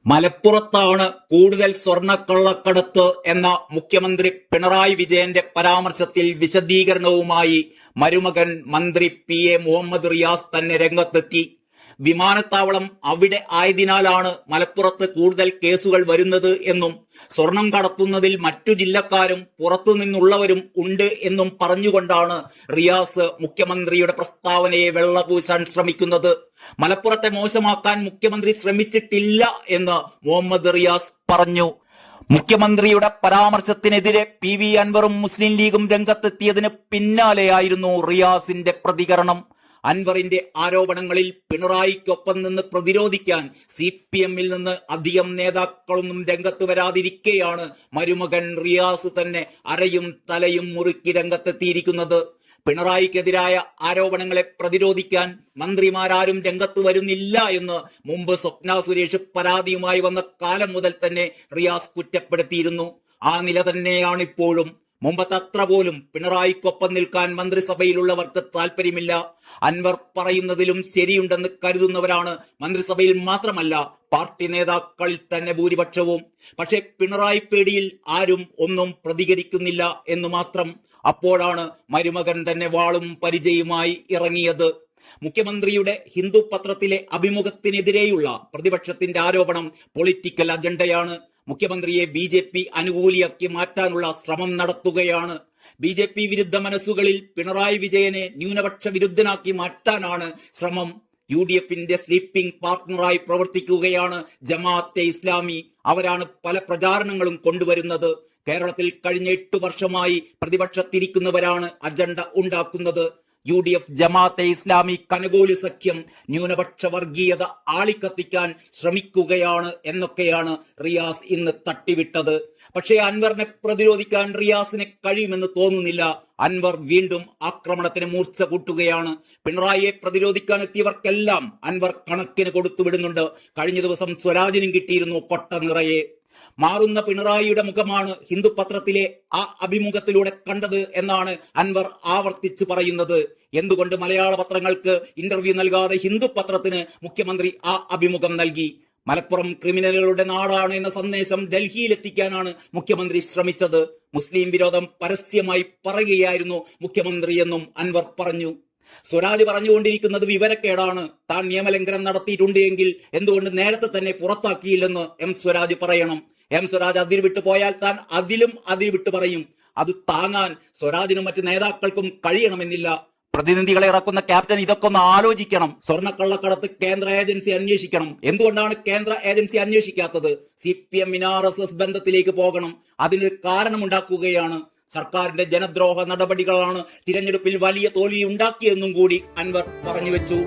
മലപ്പുറത്താണ് കൂടുതൽ സ്വർണ്ണക്കള്ളക്കടത്ത് എന്ന മുഖ്യമന്ത്രി പിണറായി വിജയന്റെ പരാമർശത്തിൽ വിശദീകരണവുമായി മരുമകൻ മന്ത്രി പി.എ. മുഹമ്മദ് റിയാസ് തന്നെ രംഗത്തെത്തി. വിമാനത്താവളം അവിടെ ആയതിനാലാണ് മലപ്പുറത്ത് കൂടുതൽ കേസുകൾ വരുന്നത് എന്നും സ്വർണം കടത്തുന്നതിൽ മറ്റു ജില്ലക്കാരും പുറത്തുനിന്നുള്ളവരും ഉണ്ട് എന്നും പറഞ്ഞുകൊണ്ടാണ് റിയാസ് മുഖ്യമന്ത്രിയുടെ പ്രസ്താവനയെ വെള്ളപൂശാൻ ശ്രമിക്കുന്നത്. മലപ്പുറത്തെ മോശമാക്കാൻ മുഖ്യമന്ത്രി ശ്രമിച്ചിട്ടില്ല എന്ന് മുഹമ്മദ് റിയാസ് പറഞ്ഞു. മുഖ്യമന്ത്രിയുടെ പരാമർശത്തിനെതിരെ പി.വി. അൻവറും മുസ്ലിം ലീഗും രംഗത്തെത്തിയതിന് പിന്നാലെയായിരുന്നു റിയാസിന്റെ പ്രതികരണം. അൻവറിന്റെ ആരോപണങ്ങളിൽ പിണറായിക്കൊപ്പം നിന്ന് പ്രതിരോധിക്കാൻ CPM-ൽ നിന്ന് അധികം നേതാക്കളൊന്നും രംഗത്ത് വരാതിരിക്കെയാണ് മരുമകൻ റിയാസ് തന്നെ അരയും തലയും മുറുക്കി രംഗത്തെത്തിയിരിക്കുന്നത്. പിണറായിക്കെതിരായ ആരോപണങ്ങളെ പ്രതിരോധിക്കാൻ മന്ത്രിമാരാരും രംഗത്ത് വരുന്നില്ല എന്ന് മുമ്പ് സ്വപ്ന സുരേഷ് പരാതിയുമായി വന്ന കാലം മുതൽ തന്നെ റിയാസ് കുറ്റപ്പെടുത്തിയിരുന്നു. ആ നില തന്നെയാണ് ഇപ്പോഴും. മുമ്പത്തത്ര പോലും പിണറായിക്കൊപ്പം നിൽക്കാൻ മന്ത്രിസഭയിലുള്ളവർക്ക് താല്പര്യമില്ല. അൻവർ പറയുന്നതിലും ശരിയുണ്ടെന്ന് കരുതുന്നവരാണ് മന്ത്രിസഭയിൽ മാത്രമല്ല പാർട്ടി നേതാക്കളിൽ തന്നെ ഭൂരിപക്ഷവും. പക്ഷെ പിണറായി പേടിയിൽ ആരും ഒന്നും പ്രതികരിക്കുന്നില്ല എന്ന് മാത്രം. അപ്പോഴാണ് മരുമകൻ തന്നെ വാളും പരിചയവുമായി ഇറങ്ങിയത്. മുഖ്യമന്ത്രിയുടെ ഹിന്ദു പത്രത്തിലെ അഭിമുഖത്തിനെതിരെയുള്ള പ്രതിപക്ഷത്തിന്റെ ആരോപണം പൊളിറ്റിക്കൽ അജണ്ടയാണ്. മുഖ്യമന്ത്രിയെ BJP അനുകൂലിയാക്കി മാറ്റാനുള്ള ശ്രമം നടത്തുകയാണ്. BJP വിരുദ്ധ മനസ്സുകളിൽ പിണറായി വിജയനെ ന്യൂനപക്ഷ വിരുദ്ധനാക്കി മാറ്റാനാണ് ശ്രമം. UDFന്റെ സ്ലീപ്പിംഗ് പാർട്ട്ണറായി പ്രവർത്തിക്കുകയാണ് ജമാഅത്തെ ഇസ്ലാമി. അവരാണ് പല പ്രചാരണങ്ങളും കൊണ്ടുവരുന്നത്. കേരളത്തിൽ കഴിഞ്ഞ 8 വർഷമായി പ്രതിപക്ഷത്തിരിക്കുന്നവരാണ് അജണ്ട ഉണ്ടാക്കുന്നത്. UDF ജമാഅത്തെ ഇസ്ലാമി കനകോലി സഖ്യം ന്യൂനപക്ഷ വർഗീയത ആളിക്കത്തിക്കാൻ ശ്രമിക്കുകയാണ് എന്നൊക്കെയാണ് റിയാസ് ഇന്ന് തട്ടിവിട്ടത്. പക്ഷേ അൻവറിനെ പ്രതിരോധിക്കാൻ റിയാസിന് കഴിയുമെന്ന് തോന്നുന്നില്ല. അൻവർ വീണ്ടും ആക്രമണത്തിന് മൂർച്ച കൂട്ടുകയാണ്. പിണറായിയെ പ്രതിരോധിക്കാൻ എത്തിയവർക്കെല്ലാം അൻവർ കണക്കിന് കൊടുത്തുവിടുന്നുണ്ട്. കഴിഞ്ഞ ദിവസം സ്വരാജിനും കിട്ടിയിരുന്നു കൊട്ട നിറയെ. മാറുന്ന പിണറായിയുടെ മുഖമാണ് ഹിന്ദു പത്രത്തിലെ ആ അഭിമുഖത്തിലൂടെ കണ്ടത് എന്നാണ് അൻവർ ആവർത്തിച്ചു പറയുന്നത്. എന്തുകൊണ്ട് മലയാള പത്രങ്ങൾക്ക് ഇന്റർവ്യൂ നൽകാതെ ഹിന്ദു പത്രത്തിന് മുഖ്യമന്ത്രി ആ അഭിമുഖം നൽകി? മലപ്പുറം ക്രിമിനലുകളുടെ നാടാണ് എന്ന സന്ദേശം ഡൽഹിയിലെത്തിക്കാനാണ് മുഖ്യമന്ത്രി ശ്രമിച്ചത്. മുസ്ലിം വിരോധം പരസ്യമായി പറയുകയായിരുന്നു മുഖ്യമന്ത്രി എന്നും അൻവർ പറഞ്ഞു. സ്വരാജ് പറഞ്ഞുകൊണ്ടിരിക്കുന്നത് വിവരക്കേടാണ്. താൻ നിയമലംഘനം നടത്തിയിട്ടുണ്ട് എങ്കിൽ എന്തുകൊണ്ട് നേരത്തെ തന്നെ പുറത്താക്കിയില്ലെന്ന് സ്വരാജ് പറയണം. സ്വരാജ് അതിർവിട്ട് പോയാൽ താൻ അതിലും അതിർവിട്ട് പറയും. അത് താങ്ങാൻ സ്വരാജിനും മറ്റ് നേതാക്കൾക്കും കഴിയണമെന്നില്ല. പ്രതിനിധികളെ ഇറക്കുന്ന ക്യാപ്റ്റൻ ഇതൊക്കെ ഒന്ന് ആലോചിക്കണം. സ്വർണ്ണക്കള്ളക്കടത്ത് കേന്ദ്ര ഏജൻസി അന്വേഷിക്കണം. എന്തുകൊണ്ടാണ് കേന്ദ്ര ഏജൻസി അന്വേഷിക്കാത്തത്? CPM-ന് RSS ബന്ധത്തിലേക്ക് പോകണം. അതിനൊരു കാരണമുണ്ടാക്കുകയാണ്. സർക്കാരിന്റെ ജനദ്രോഹ നടപടികളാണ് തിരഞ്ഞെടുപ്പിൽ വലിയ തോൽവി ഉണ്ടാക്കിയെന്നും കൂടി അൻവർ പറഞ്ഞു വെച്ചു.